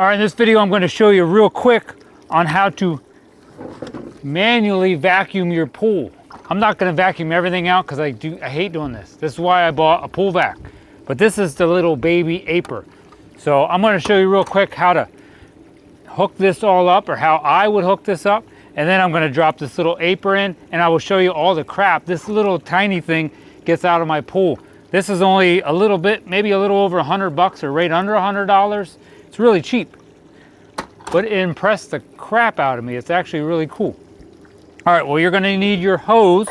All right, in this video, I'm going to show you real quick on how to manually vacuum your pool. I'm not going to vacuum everything out because I hate doing this. This is why I bought a pool vac. But this is the little baby Aper. So I'm going to show you real quick how to hook this all up, or how I would hook this up. And then I'm going to drop this little Aper in, and I will show you all the crap this little tiny thing gets out of my pool. This is only a little bit, maybe a little over $100 or right under $100. It's really cheap, but it impressed the crap out of me. It's actually really cool. All right, well, you're going to need your hose.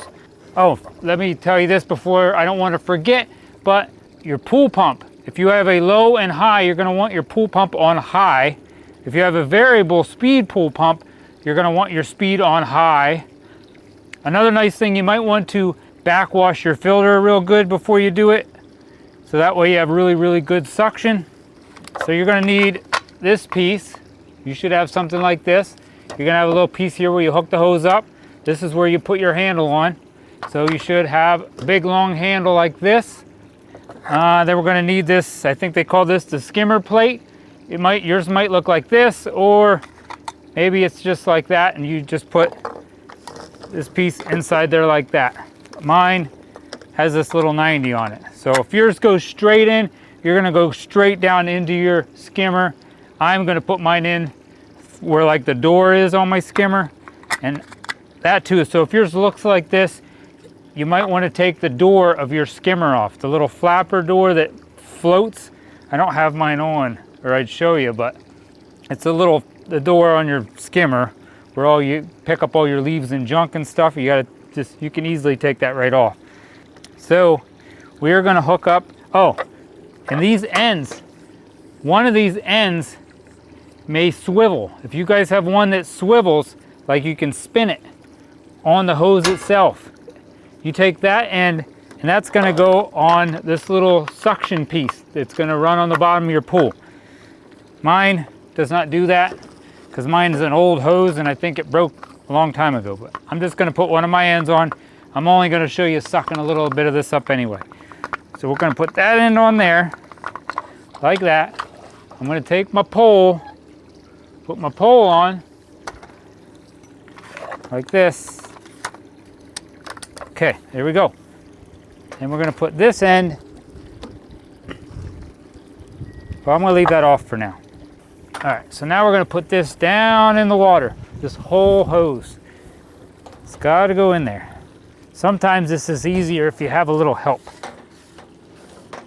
Oh, let me tell you this before, I don't want to forget, but your pool pump. If you have a low and high, you're going to want your pool pump on high. If you have a variable speed pool pump, you're going to want your speed on high. Another nice thing, you might want to backwash your filter real good before you do it, so that way you have really, really good suction. So you're going to need this piece. You should have something like this. You're going to have a little piece here where you hook the hose up. This is where you put your handle on. So you should have a big long handle like this. Then we're going to need this, I think they call this the skimmer plate. Yours might look like this, or maybe it's just like that and you just put this piece inside there like that. Mine has this little 90 on it. So if yours goes straight in, you're going to go straight down into your skimmer. I'm going to put mine in where like the door is on my skimmer, and that too. So if yours looks like this, you might want to take the door of your skimmer off, the little flapper door that floats. I don't have mine on, or I'd show you, but it's the door on your skimmer where you pick up all your leaves and junk and stuff. You can easily take that right off. So we're going to hook up, and these ends, one of these ends may swivel. If you guys have one that swivels, like you can spin it on the hose itself. You take that end, and that's going to go on this little suction piece that's going to run on the bottom of your pool. Mine does not do that because mine is an old hose and I think it broke a long time ago. But I'm just going to put one of my ends on. I'm only going to show you sucking a little bit of this up anyway. So we're going to put that end on there like that. I'm going to take my pole, put my pole on like this. Okay, there we go. And we're going to put this end, well, I'm going to leave that off for now. All right, so now we're going to put this down in the water, this whole hose. It's got to go in there. Sometimes this is easier if you have a little help.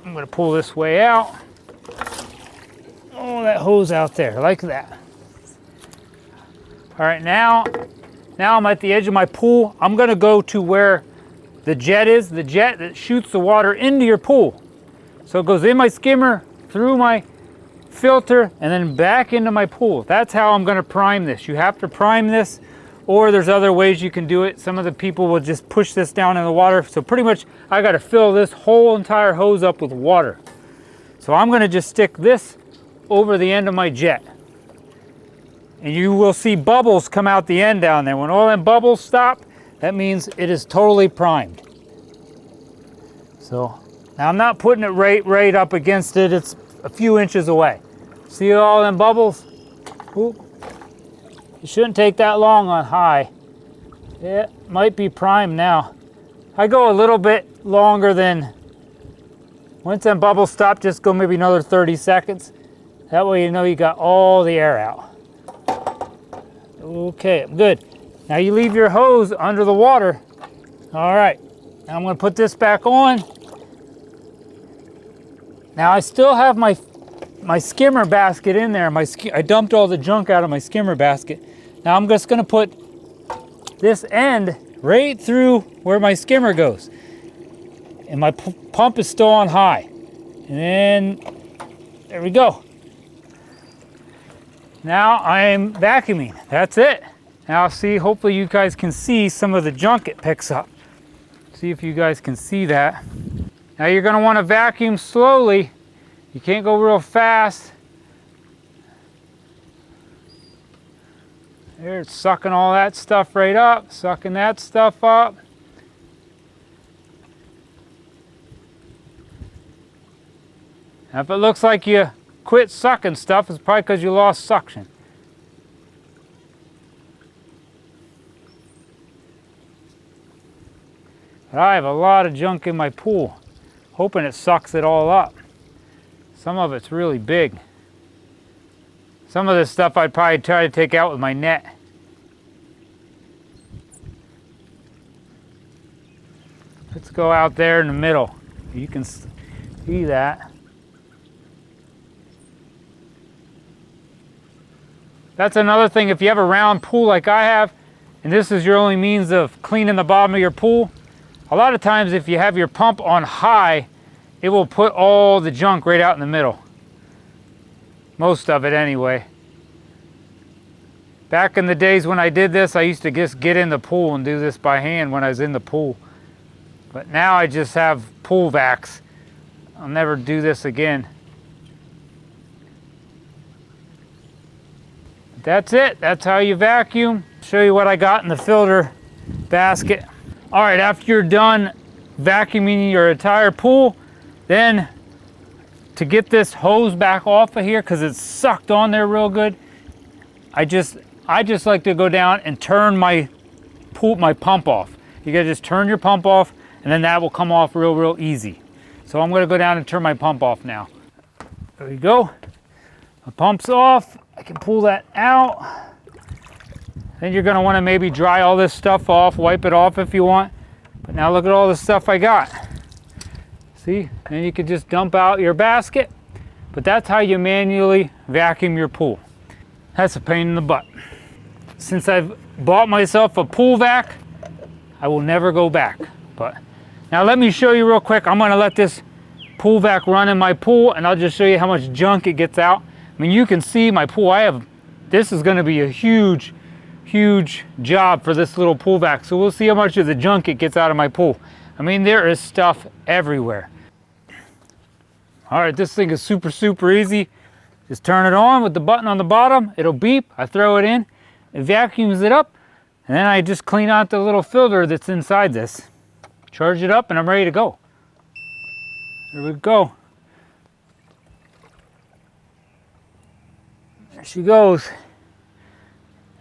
I'm going to pull this way out. Oh, that hose out there, like that. All right, now I'm at the edge of my pool. I'm going to go to where the jet is, the jet that shoots the water into your pool. So it goes in my skimmer, through my filter, and then back into my pool. That's how I'm going to prime this. You have to prime this, or there's other ways you can do it. Some of the people will just push this down in the water. So pretty much I got to fill this whole entire hose up with water. So I'm going to just stick this over the end of my jet. And you will see bubbles come out the end down there. When all them bubbles stop, that means it is totally primed. So now I'm not putting it right up against it. It's a few inches away. See all them bubbles? Ooh. It shouldn't take that long on high. It might be primed now. I go a little bit longer than, once them bubbles stop, just go maybe another 30 seconds. That way you know you got all the air out. Okay, good. Now you leave your hose under the water. All right, now I'm going to put this back on. Now I still have my skimmer basket in there. I dumped all the junk out of my skimmer basket. Now I'm just going to put this end right through where my skimmer goes. And my pump is still on high. And then, there we go. Now I'm vacuuming. That's it. Now see, hopefully you guys can see some of the junk it picks up. See if you guys can see that. Now you're going to want to vacuum slowly. You can't go real fast. There, it's sucking all that stuff right up, sucking that stuff up. Now if it looks like you quit sucking stuff, it's probably because you lost suction. But I have a lot of junk in my pool, hoping it sucks it all up. Some of it's really big. Some of this stuff I'd probably try to take out with my net. Let's go out there in the middle. You can see that. That's another thing, if you have a round pool like I have, and this is your only means of cleaning the bottom of your pool, a lot of times if you have your pump on high, it will put all the junk right out in the middle. Most of it anyway. Back in the days when I did this, I used to just get in the pool and do this by hand when I was in the pool. But now I just have pool vacs. I'll never do this again. That's it. That's how you vacuum. Show you what I got in the filter basket. All right, after you're done vacuuming your entire pool, then to get this hose back off of here, because it's sucked on there real good, I just like to go down and turn my pump off. You gotta just turn your pump off, and then that will come off real easy. So I'm gonna go down and turn my pump off now. There we go. My pump's off. I can pull that out. Then you're gonna wanna maybe dry all this stuff off, wipe it off if you want. But now look at all the stuff I got. See, and you can just dump out your basket. But that's how you manually vacuum your pool. That's a pain in the butt. Since I've bought myself a pool vac, I will never go back. But now let me show you real quick. I'm gonna let this pool vac run in my pool, and I'll just show you how much junk it gets out. I mean, you can see my pool. This is gonna be a huge job for this little pool vac. So we'll see how much of the junk it gets out of my pool. I mean, there is stuff everywhere. All right, this thing is super easy. Just turn it on with the button on the bottom. It'll beep. I throw it in. It vacuums it up. And then I just clean out the little filter that's inside this. Charge it up and I'm ready to go. There we go. There she goes.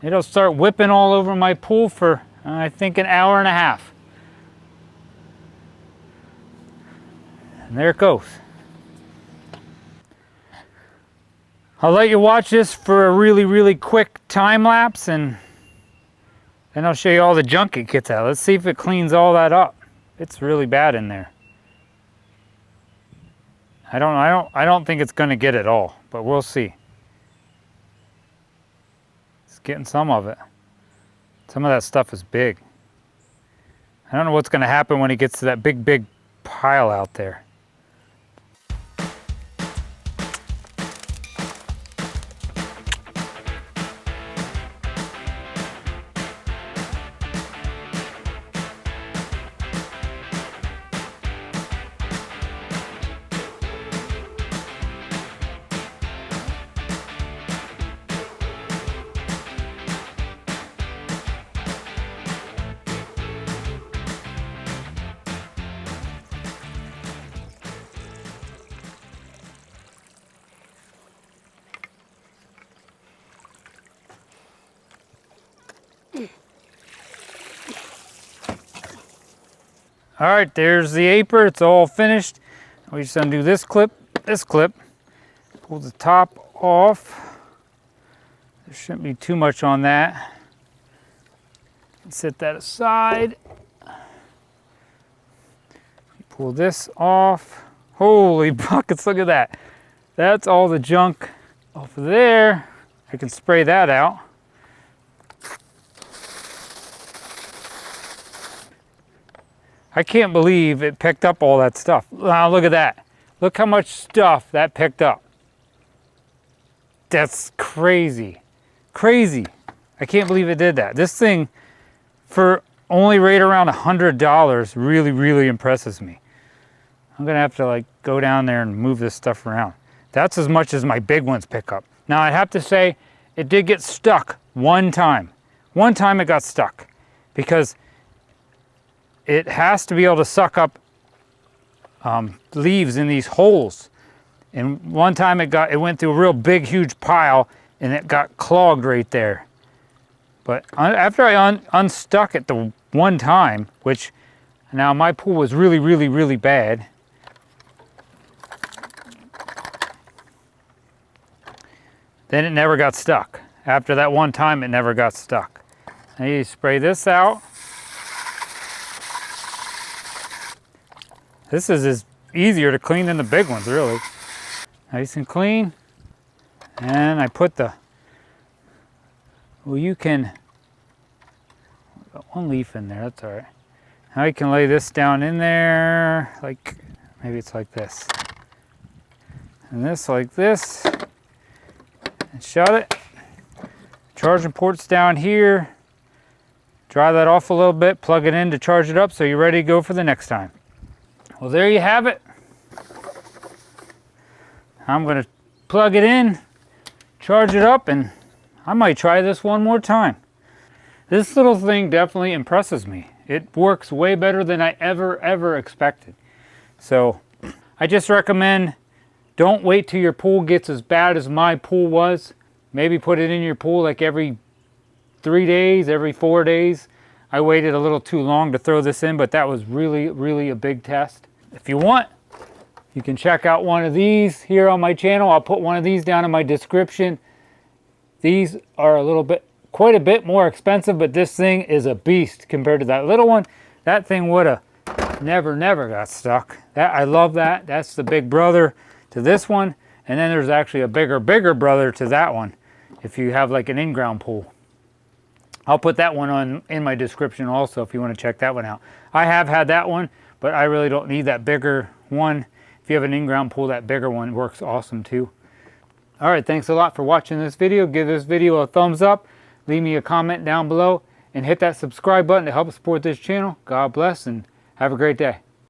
It'll start whipping all over my pool for, I think, an hour and a half. And there it goes. I'll let you watch this for a really quick time lapse, and then I'll show you all the junk it gets out. Let's see if it cleans all that up. It's really bad in there. I don't think it's gonna get it all, but we'll see. It's getting some of it. Some of that stuff is big. I don't know what's gonna happen when it gets to that big pile out there. All right, there's the apron. It's all finished. We just undo this clip, pull the top off. There shouldn't be too much on that. Set that aside. Pull this off. Holy buckets, look at that. That's all the junk off of there. I can spray that out. I can't believe it picked up all that stuff. Wow, look at that. Look how much stuff that picked up. That's crazy. Crazy. I can't believe it did that. This thing, for only right around $100, really impresses me. I'm gonna have to like go down there and move this stuff around. That's as much as my big ones pick up. Now I have to say, it did get stuck one time. One time it got stuck because it has to be able to suck up leaves in these holes. And one time it went through a real big, huge pile, and it got clogged right there. But after I unstuck it the one time, which now my pool was really, really, really bad. Then it never got stuck. After that one time, it never got stuck. Now you spray this out. This is easier to clean than the big ones, really. Nice and clean. And I put the, well, you can, got one leaf in there, that's all right. Now you can lay this down in there, like, maybe it's like this. And this like this. And shut it. Charging port's down here. Dry that off a little bit, plug it in to charge it up so you're ready to go for the next time. Well, there you have it. I'm gonna plug it in, charge it up, and I might try this one more time. This little thing definitely impresses me. It works way better than I ever expected. So I just recommend, don't wait till your pool gets as bad as my pool was. Maybe put it in your pool like every 3 days, every 4 days. I waited a little too long to throw this in, but that was really a big test. If you want, you can check out one of these here on my channel. I'll put one of these down in my description. These are quite a bit more expensive, but this thing is a beast compared to that little one. That thing would have never got stuck. I love that. That's the big brother to this one. And then there's actually a bigger brother to that one if you have like an in-ground pool. I'll put that one in my description also if you want to check that one out. I have had that one, but I really don't need that bigger one. If you have an in-ground pool, that bigger one works awesome too. All right, thanks a lot for watching this video. Give this video a thumbs up, leave me a comment down below, and hit that subscribe button to help support this channel. God bless and have a great day.